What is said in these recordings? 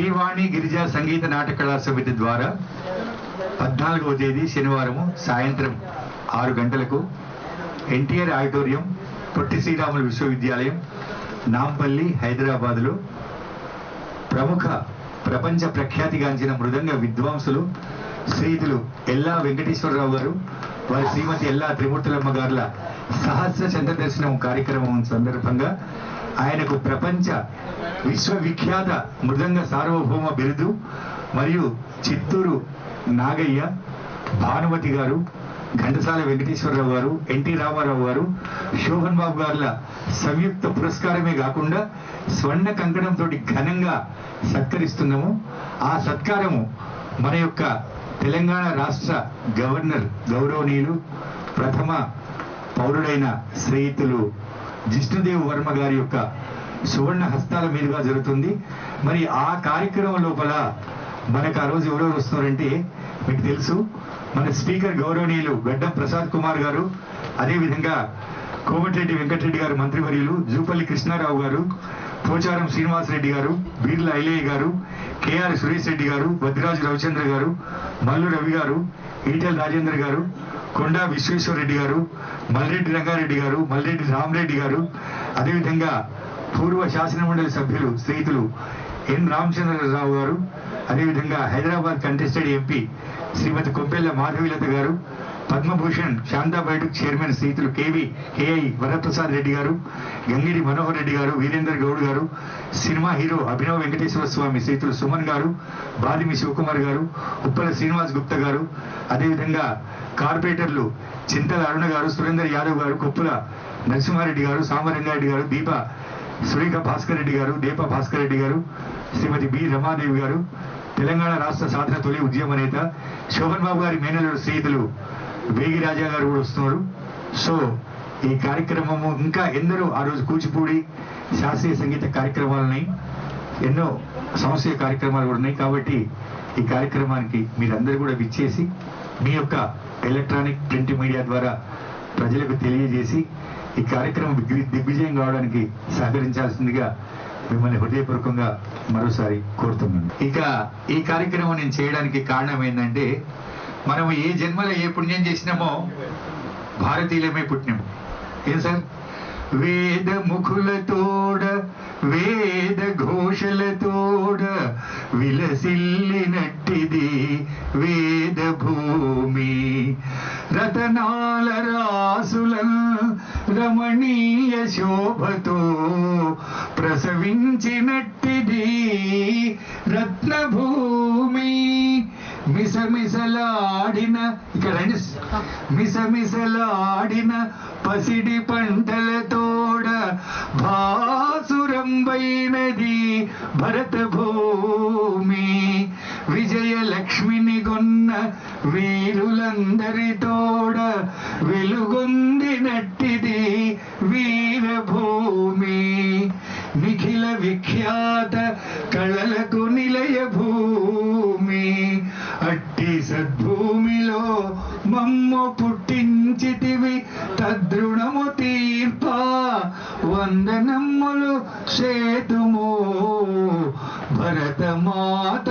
శ్రీవాణి గిరిజా సంగీత నాటక కళా సమితి ద్వారా 14వ తేదీ శనివారం సాయంత్రం 6 గంటలకు ఎన్టీఆర్ ఆడిటోరియం, పొట్టి శ్రీరాములు విశ్వవిద్యాలయం, నాంపల్లి, హైదరాబాద్లో ప్రముఖ ప్రపంచ ప్రఖ్యాతిగాంచిన మృదంగ విద్వాంసులు శ్రీతులు ఎల్లా వెంకటేశ్వరరావు గారు, వారి శ్రీమతి ఎల్లా త్రిమూర్తులమ్మ గారుల సహస్ర చంద్ర దర్శనం కార్యక్రమం సందర్భంగా ఆయనకు ప్రపంచ విశ్వవిఖ్యాత మృదంగ సార్వభౌమ బిరుదు మరియు చిత్తూరు నాగయ్య, భానుమతి గారు, ఘంటసాల వెంకటేశ్వరరావు గారు, ఎన్టీ రామారావు గారు, శోభన్ బాబు గారుల సంయుక్త పురస్కారమే కాకుండా స్వర్ణ కంకణంతో ఘనంగా సత్కరిస్తున్నాము. ఆ సత్కారము మన యొక్క తెలంగాణ రాష్ట్ర గవర్నర్ గౌరవనీయులు ప్రథమ పౌరుడైన శ్రీయుతులు జిష్ణుదేవ్ వర్మ గారి యొక్క సువర్ణ హస్తాల మీదుగా జరుగుతుంది. మరి ఆ కార్యక్రమం లోపల మనకు ఆ రోజు ఎవరెవరు వస్తున్నారంటే మీకు తెలుసు, మన స్పీకర్ గౌరవనీయులు గడ్డం ప్రసాద్ కుమార్ గారు, అదేవిధంగా కోమటిరెడ్డి వెంకటరెడ్డి గారు మంత్రివర్యులు, జూపల్లి కృష్ణారావు గారు, పోచారం శ్రీనివాసరెడ్డి గారు, బీర్ల ఐలయ్య గారు, కేఆర్ సురేష్ రెడ్డి గారు, భద్రాజు రవిచంద్ర గారు, మల్లు రవి గారు, ఈటెల రాజేంద్ర గారు, కొండా విశ్వేశ్వరరెడ్డి గారు, మల్రెడ్డి రంగారెడ్డి గారు, మల్రెడ్డి రామరెడ్డి గారు, అదేవిధంగా పూర్వ శాసనమండలి సభ్యులు శ్రీయుతులు ఎన్ రామచంద్రరావు గారు, అదేవిధంగా హైదరాబాద్ కంటెస్టెడ్ ఎంపీ శ్రీమతి కొప్పెల్ల మాధవీలత గారు, పద్మభూషణ్ శాంతా బయోటిక్ చైర్మన్ శ్రీయుతులు కేఐ వరప్రసాద్ రెడ్డి గారు, గంగిడి మనోహర్ రెడ్డి గారు, వీరేందర్ గౌడ్ గారు, సినిమా హీరో అభినవ్ వెంకటేశ్వర స్వామి శ్రీయుతులు సుమన్ గారు, బాదిమి శివకుమార్ గారు, ఉప్పల శ్రీనివాస్ గుప్తా గారు, అదేవిధంగా కార్పొరేటర్లు చింతల అరుణ గారు, సురేందర్ యాదవ్ గారు, కొప్పుల నరసింహారెడ్డి గారు, సామరంగారెడ్డి గారు, దీప సురేఖ భాస్కర్ రెడ్డి గారు, దీప భాస్కర్ రెడ్డి గారు, శ్రీమతి బి రమాదేవి గారు, తెలంగాణ రాష్ట్ర సాధన తొలి ఉద్యమ నేత శోభన్ బాబు గారి మేనల్లుడు శ్రీయుతులు వేగి రాజా గారు కూడా వస్తున్నారు. సో ఈ కార్యక్రమము ఇంకా ఎందరో ఆ రోజు కూచిపూడి శాస్త్రీయ సంగీత కార్యక్రమాలని ఎన్నో సంస్థీయ కార్యక్రమాలు కూడా ఉన్నాయి. కాబట్టి ఈ కార్యక్రమానికి మీరందరూ కూడా విచ్చేసి మీ యొక్క ఎలక్ట్రానిక్ ప్రింట్ మీడియా ద్వారా ప్రజలకు తెలియజేసి ఈ కార్యక్రమం దిగ్విజయం కావడానికి సహకరించాల్సిందిగా మిమ్మల్ని హృదయపూర్వకంగా మరోసారి కోరుతున్నాను. ఇక ఈ కార్యక్రమం నేను చేయడానికి కారణం ఏంటంటే, మనం ఏ జన్మలో ఏ పుణ్యం చేసినామో భారతీయులమే పుట్టినాము. ఏం సార్, వేద ముఖులతోడ వేద ఘోషలతోడ విలసిల్లినట్టిది వేద భూమి, రతనాల రాసుల రమణీయ శోభతో ప్రసవించినట్టిది రత్నభూమి, మిసమిసలాడిన ఇక్కడ మిసమిసలాడిన పసిడి పంటలతోడ భాసురంబైనది భరత భూమి, విజయలక్ష్మిని గొన్న వీరులందరితోడ వెలుగొందినట్టిది వీరభూమి, నిఖిల విఖ్యాత కళలకు నిలయ భూమి, అట్టి సద్భూమిలో మమ్ము పుట్టించితివి తద్రుణము తీర్ప వందనమ్ములు సేతుమో భరతమాత.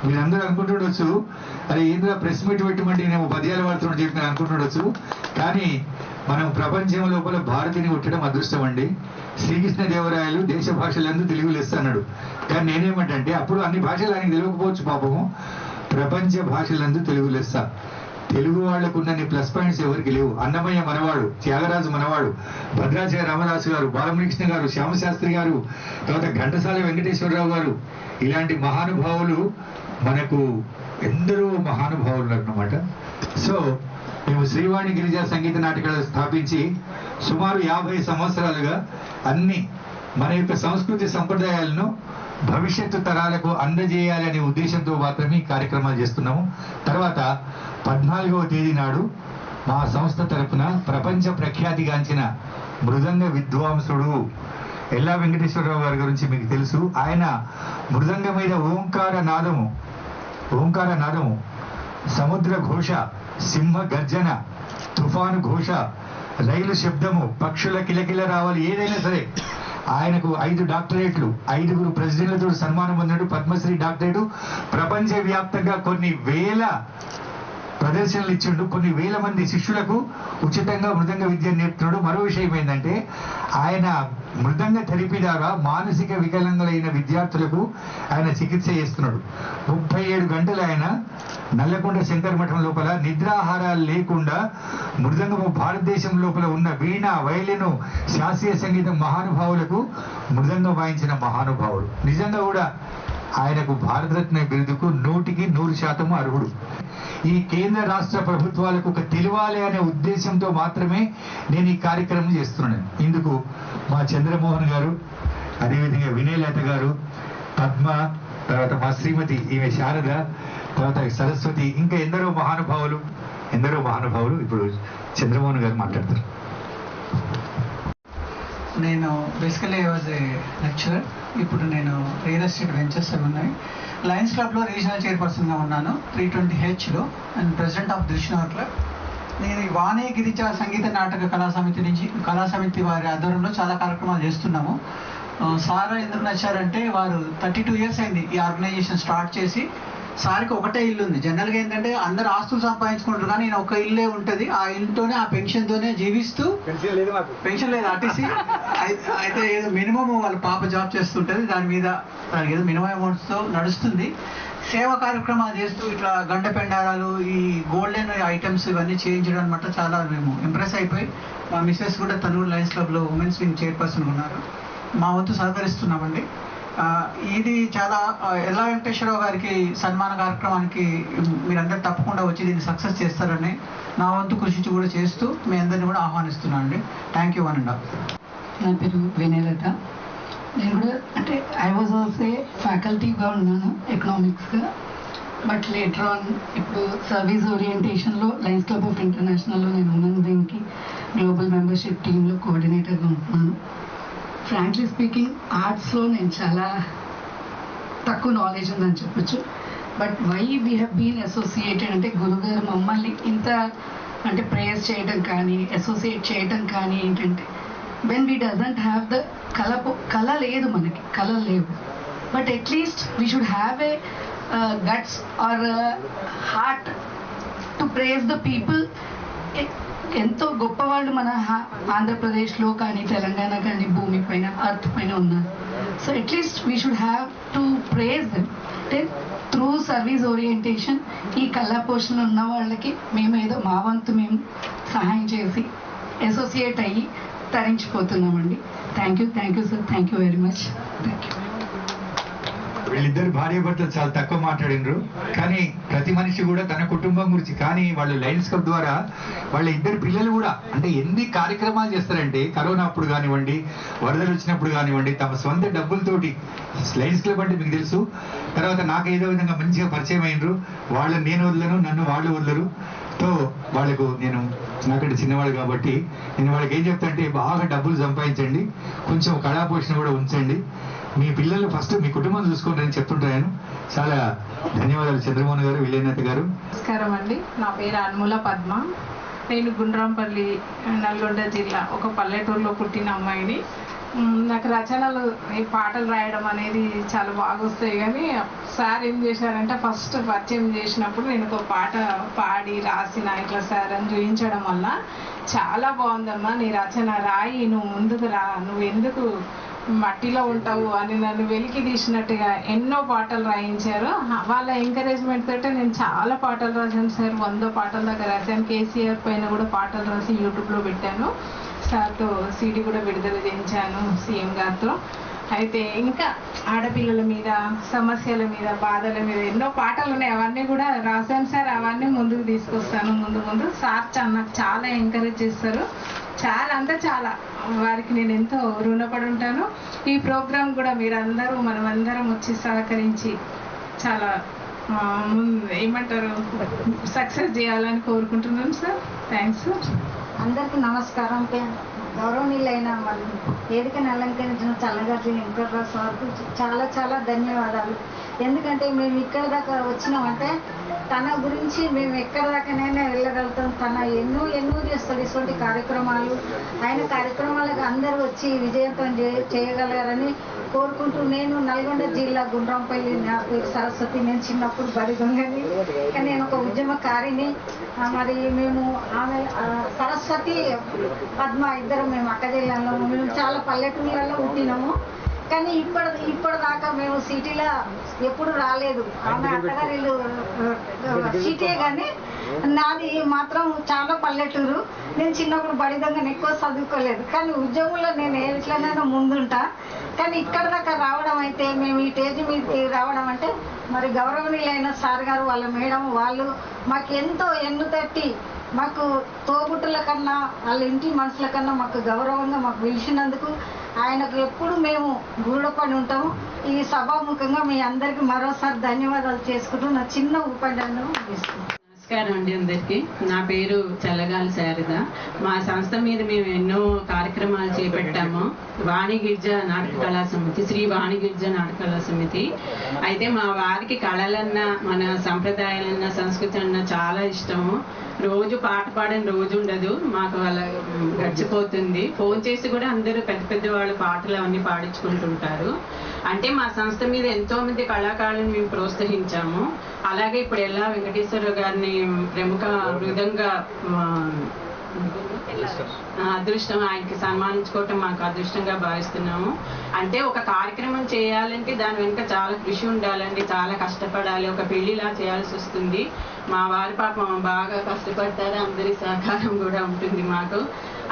మీరందరూ అనుకుంటుండొచ్చు, అరే ఏంద్రా ప్రెస్ మీట్ పెట్టమంటే నేను పద్యాలు వాడుతున్నాడు చెప్పి నేను అనుకుంటుండొచ్చు. కానీ మనం ప్రపంచం లోపల భారతిని పుట్టడం అదృష్టం అండి. శ్రీకృష్ణదేవరాయలు దేశ భాషలందు తెలుగు లెస్స అన్నాడు. కానీ నేనేమంటే అప్పుడు అన్ని భాషలు ఆయనకి తెలియకపోవచ్చు పాపము, ప్రపంచ భాషలందు తెలుగు లెస్స. తెలుగు వాళ్లకు ఉన్నన్ని ప్లస్ పాయింట్స్ ఎవరికి లేవు. అన్నమయ్య మనవాడు, త్యాగరాజు మనవాడు, భద్రాచల రామదాసు గారు, బాలమునికృష్ణ గారు, శ్యామశాస్త్రి గారు, తర్వాత ఘంటసాల వెంకటేశ్వరరావు గారు, ఇలాంటి మహానుభావులు మనకు ఎందరో మహానుభావులు అన్నమాట. సో మేము శ్రీవాణి గిరిజా సంగీత నాటకాలు స్థాపించి సుమారు 50 సంవత్సరాలుగా అన్ని మన యొక్క సంస్కృతి సంప్రదాయాలను భవిష్యత్తు తరాలకు అందజేయాలనే ఉద్దేశంతో మాత్రమే ఈ కార్యక్రమాలు చేస్తున్నాము. తర్వాత 14వ తేదీ నాడు మా సంస్థ తరఫున ప్రపంచ ప్రఖ్యాతిగాంచిన మృదంగ విద్వాంసుడు ఎల్లా వెంకటేశ్వరరావు గారి గురించి మీకు తెలుసు. ఆయన మృదంగ మీద ఓంకార నాదము, సముద్ర ఘోష, సింహ గర్జన, తుఫాను ఘోష, రైలు శబ్దము, పక్షుల కిలకిల రావాలి, ఏదైనా సరే. ఆయనకు 5 డాక్టరేట్లు, 5గురు ప్రెసిడెంట్లతో సన్మానం పొందాడు, పద్మశ్రీ డాక్టరేటు. ప్రపంచవ్యాప్తంగా కొన్ని వేల ప్రదర్శనలు ఇచ్చిండు, కొన్ని వేల మంది శిష్యులకు ఉచితంగా మృదంగ విద్య నేర్పుతున్నాడు. మరో విషయం ఏంటంటే ఆయన మృదంగ థెరపీ ద్వారా మానసిక వికలాంగులైన విద్యార్థులకు ఆయన చికిత్స చేస్తున్నాడు. 37 గంటలు ఆయన నల్లకొండ శంకర మఠం లోపల నిద్రాహారాలు లేకుండా మృదంగము భారతదేశం లోపల ఉన్న వీణ, వైలిను, శాస్త్రీయ సంగీతం మహానుభావులకు మృదంగం వాయించిన మహానుభావుడు. నిజంగా కూడా ఆయనకు భారతరత్న బిరుదుకు 100% అర్హుడు. ఈ కేంద్ర రాష్ట్ర ప్రభుత్వాలకు ఒక తెలియాలి అనే ఉద్దేశంతో మాత్రమే నేను ఈ కార్యక్రమం చేస్తున్నాను. ఇందుకు మా చంద్రమోహన్ గారు, అదేవిధంగా వినయలత గారు, పద్మ, తర్వాత మా శ్రీమతి ఈమె శారద, తర్వాత సరస్వతి, ఇంకా ఎందరో మహానుభావులు. ఇప్పుడు చంద్రమోహన్ గారు మాట్లాడతారు. నేను బేసికలీ వాజ్ ఏ లెక్చరర్. ఇప్పుడు నేను రియల్ ఎస్టేట్ వెంచర్స్ అవి ఉన్నాయి. లయన్స్ క్లబ్లో రీజనల్ చైర్పర్సన్గా ఉన్నాను 320Hలో అండ్ ప్రెసిడెంట్ ఆఫ్ దృష్ణవర్ క్లబ్. నేను ఈ వాణి గిరిజ సంగీత నాటక కళాసమితి వారి ఆధ్వర్యంలో చాలా కార్యక్రమాలు చేస్తున్నాము. సార్ ఎందుకు నచ్చారంటే వారు 32 years అయింది ఈ ఆర్గనైజేషన్ స్టార్ట్ చేసి. సార్కి ఒకటే ఇల్లు ఉంది. జనరల్గా ఏంటంటే అందరు ఆస్తులు సంపాదించుకుంటారు, కానీ నేను ఒక ఇల్లే ఉంటుంది. ఆ ఇల్లుతోనే ఆ పెన్షన్తోనే జీవిస్తూ, పెన్షన్ లేదు ఆర్టీసీ అయితే ఏదో మినిమం వాళ్ళ పాప జాబ్ చేస్తుంటుంది, దాని మీద ఏదో మినిమం అమౌంట్స్తో నడుస్తుంది. సేవా కార్యక్రమాలు చేస్తూ ఇట్లా గండ పెండారాలు, ఈ గోల్డెన్ ఐటమ్స్ ఇవన్నీ చేయించడం అనమాట. చాలా మేము ఇంప్రెస్ అయిపోయి, మా మిస్సెస్ కూడా తను లయన్స్ క్లబ్లో ఉమెన్స్ వింగ్ చైర్పర్సన్ ఉన్నారు. మా వంతు సహకరిస్తున్నామండి. ఇది చాలా ఎల్లా వెంకటేశ్వరరావు గారికి సన్మాన కార్యక్రమానికి మీరందరూ తప్పకుండా వచ్చి దీన్ని సక్సెస్ చేస్తారని నా వంతు కృషి కూడా చేస్తూ మీ అందరినీ కూడా ఆహ్వానిస్తున్నాను అండి. Thank you and. నా పేరు వినయలత. నేను కూడా అంటే ఐ వాజ్ ఆల్సో ఫ్యాకల్టీగా ఉన్నాను ఎకనామిక్స్గా. బట్ లేటర్ ఆన్ ఇప్పుడు సర్వీస్ ఓరియంటేషన్లో లయన్స్ క్లబ్ ఆఫ్ ఇంటర్నేషనల్లో నేను ఉమెన్ వింగ్కి గ్లోబల్ మెంబర్షిప్ టీంలో కోఆర్డినేటర్గా ఉంటున్నాను. ఫ్రాంక్లీ స్పీకింగ్ ఆర్ట్స్లో నేను చాలా తక్కువ నాలెడ్జ్ ఉందని చెప్పొచ్చు. But why we have been associated అంటే గురుగారు మమ్మల్ని ఇంత అంటే ప్రేయర్స్ చేయడం కానీ అసోసియేట్ చేయడం కానీ ఏంటంటే when we doesn't have the కళ లేదు, మనకి కళలు లేవు. But at least we should have a guts or heart to praise the people. ఎంతో గొప్పవాళ్ళు మన ఆంధ్రప్రదేశ్లో కానీ తెలంగాణ కానీ భూమి పైన అర్త్ పైన ఉన్నారు. So at least we should have to praise them. అంటే త్రూ సర్వీస్ ఓరియంటేషన్ ఈ కళా పోషణలు ఉన్న వాళ్ళకి మేము ఏదో మా వంతు మేము సహాయం చేసి అసోసియేట్ అయ్యి తరించిపోతున్నామండి. Thank you sir, thank you very much. Thank you. వీళ్ళిద్దరు భార్య భర్తలు చాలా తక్కువ మాట్లాడినరు, కానీ ప్రతి మనిషి కూడా తన కుటుంబం గురించి. కానీ వాళ్ళు లయన్స్ క్లబ్ ద్వారా వాళ్ళ ఇద్దరు పిల్లలు కూడా అంటే ఎన్ని కార్యక్రమాలు చేస్తారంటే కరోనా అప్పుడు కానివ్వండి, వరదలు వచ్చినప్పుడు కానివ్వండి, తమ సొంత డబ్బులతోటి. లయన్స్ క్లబ్ అంటే మీకు తెలుసు. తర్వాత నాకు ఏదో విధంగా మంచిగా పరిచయం అయినరు. వాళ్ళని నేను వదలను, నన్ను వాళ్ళు వదలరు. తో వాళ్ళకు నేను నాకంటే చిన్నవాడు కాబట్టి నేను వాళ్ళకి ఏం చెప్తా అంటే బాగా డబ్బులు సంపాదించండి, కొంచెం కళాపోషణ కూడా ఉంచండి, మీ పిల్లలు ఫస్ట్ మీ కుటుంబం చూసుకోండి అని చెప్తుంటాను. చాలా ధన్యవాదాలు చంద్రమోహన్ గారు, విలేనత గారు. నమస్కారం అండి. నా పేరు అన్ముల పద్మ. నేను గుండ్రాంపల్లి, నల్గొండ జిల్లా ఒక పల్లెటూరులో పుట్టిన అమ్మాయిని. నాకు రచనలు, ఈ పాటలు రాయడం అనేది చాలా బాగా వస్తాయి. కానీ సార్ ఏం చేశారంటే ఫస్ట్ పరిచయం చేసినప్పుడు నేను ఒక పాట పాడి రాసిన ఇట్లా సార్ అని చూపించడం వల్ల చాలా బాగుందమ్మా నీ రచన, రాయి, నువ్వు ముందుకు రా, నువ్వు ఎందుకు మట్టిలో ఉంటావు అని నన్ను వెలికి తీసినట్టుగా ఎన్నో పాటలు రాయించారు. వాళ్ళ ఎంకరేజ్మెంట్ తోటే నేను చాలా పాటలు రాశాను సార్. 100 పాటల దాకా రాశాను. కేసీఆర్ పైన కూడా పాటలు రాసి యూట్యూబ్లో పెట్టాను. సార్తో సీడీ కూడా విడుదల చేయించాను సీఎం గారితో. అయితే ఇంకా ఆడపిల్లల మీద, సమస్యల మీద, బాధల మీద ఎన్నో పాటలు ఉన్నాయి. అవన్నీ కూడా రాశాను సార్. అవన్నీ ముందుకు తీసుకొస్తాను ముందు. సార్ నాకు చాలా ఎంకరేజ్ చేస్తారు. చాలా వారికి నేను ఎంతో రుణపడి ఉంటాను. ఈ ప్రోగ్రాం కూడా మీరందరూ మనమందరం వచ్చి సహకరించి చాలా ఏమంటారు సక్సెస్ చేయాలని కోరుకుంటున్నాను సార్. థ్యాంక్స్. అందరికీ నమస్కారం. గౌరవనీయులైన వేదికను అలంకరించిన చల్లగారి వెంకటరావు సార్కు చాలా ధన్యవాదాలు. ఎందుకంటే మేము ఇక్కడ దాకా వచ్చినామంటే తన గురించి మేము ఎక్కడ దాకానైనా వెళ్ళగలుగుతాం. తన ఎన్నో చేస్తాడు ఇటువంటి కార్యక్రమాలు. ఆయన కార్యక్రమాలకు అందరూ వచ్చి విజయవంతం చేయగలరని కోరుకుంటూ, నేను నల్గొండ జిల్లా గుండ్రాంపల్లి, నా పేరు సరస్వతి. నేను చిన్నప్పుడు బడి దొంగని, కానీ నేను ఒక ఉద్యమకారిని. మరి మేము ఆమె సరస్వతి పద్మ ఇద్దరు మేము అక్క జిల్లాలో, మేము చాలా పల్లెటూళ్ళల్లో పుట్టినాము. కానీ ఇప్పటిదాకా మేము సిటీలో ఎప్పుడు రాలేదు. ఆమె అత్తగారిల్లు సిటీయే, కానీ నాది మాత్రం చాలా పల్లెటూరు. నేను చిన్నప్పుడు బడి దొంగని, ఎక్కువ చదువుకోలేదు. కానీ ఉద్యోగంలో నేను ఎట్లనైనా ముందుంటా. కానీ ఇక్కడ దాకా రావడం అయితే, మేము ఈ స్టేజ్ మీదకి రావడం అంటే మరి గౌరవనీయులైన సార్ గారు, వాళ్ళ మేడం వాళ్ళు మాకు ఎంతో ఎన్ను తట్టి మాకు తోబుట్టుల కన్నా వాళ్ళ ఇంటి మనుషుల కన్నా మాకు గౌరవంగా మాకు పిలిచినందుకు ఆయనకు ఎప్పుడు మేము గూడపడి ఉంటాము. ఈ సభాముఖంగా మీ అందరికీ మరోసారి ధన్యవాదాలు చేసుకుంటూ నా చిన్న ఉపన్యాసం తీసుకుంటాం. నమస్కారం అండి అందరికీ. నా పేరు చల్లగాలి శారద. మా సంస్థ మీద మేము ఎన్నో కార్యక్రమాలు చేపట్టాము. వాణిగిరిజ నాటక కళా సమితి, శ్రీ వాణిగిరిజ నాటక కళా సమితి. అయితే మా వారికి కళలన్నా, మన సంప్రదాయాలన్నా, సంస్కృతి అన్నా చాలా ఇష్టము. రోజు పాట పాడని రోజు ఉండదు మాకు, అలా గడిచిపోతుంది. ఫోన్ చేసి కూడా అందరూ పెద్ద వాళ్ళు పాటలు అవన్నీ పాడించుకుంటుంటారు. అంటే మా సంస్థ మీద ఎంతో మంది కళాకారులను మేము ప్రోత్సహించాము. అలాగే ఇప్పుడు ఎల్లా వెంకటేశ్వరరావు గారిని ప్రముఖ మృదంగ అదృష్టం, ఆయనకి సన్మానించుకోవటం మాకు అదృష్టంగా భావిస్తున్నాము. అంటే ఒక కార్యక్రమం చేయాలంటే దాని వెనుక చాలా కృషి ఉండాలండి, చాలా కష్టపడాలి. ఒక పెళ్లిలా చేయాల్సి వస్తుంది. మా వారి పాపం బాగా కష్టపడతారు, అందరి సహకారం కూడా ఉంటుంది మాకు.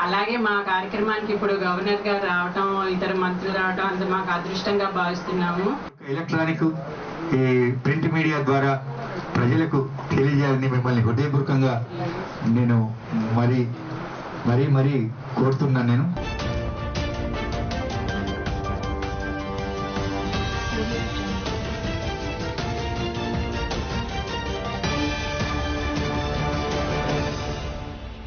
అలాగే మా కార్యక్రమానికి ఇప్పుడు గవర్నర్ గారు రావటం, ఇతర మంత్రులు రావటం అంత మాకు అదృష్టంగా భావిస్తున్నాము. ఎలక్ట్రానిక్ ఈ ప్రింట్ మీడియా ద్వారా ప్రజలకు తెలియజేయాలని మిమ్మల్ని హృదయపూర్వకంగా నేను మరీ కోరుతున్నాను నేను.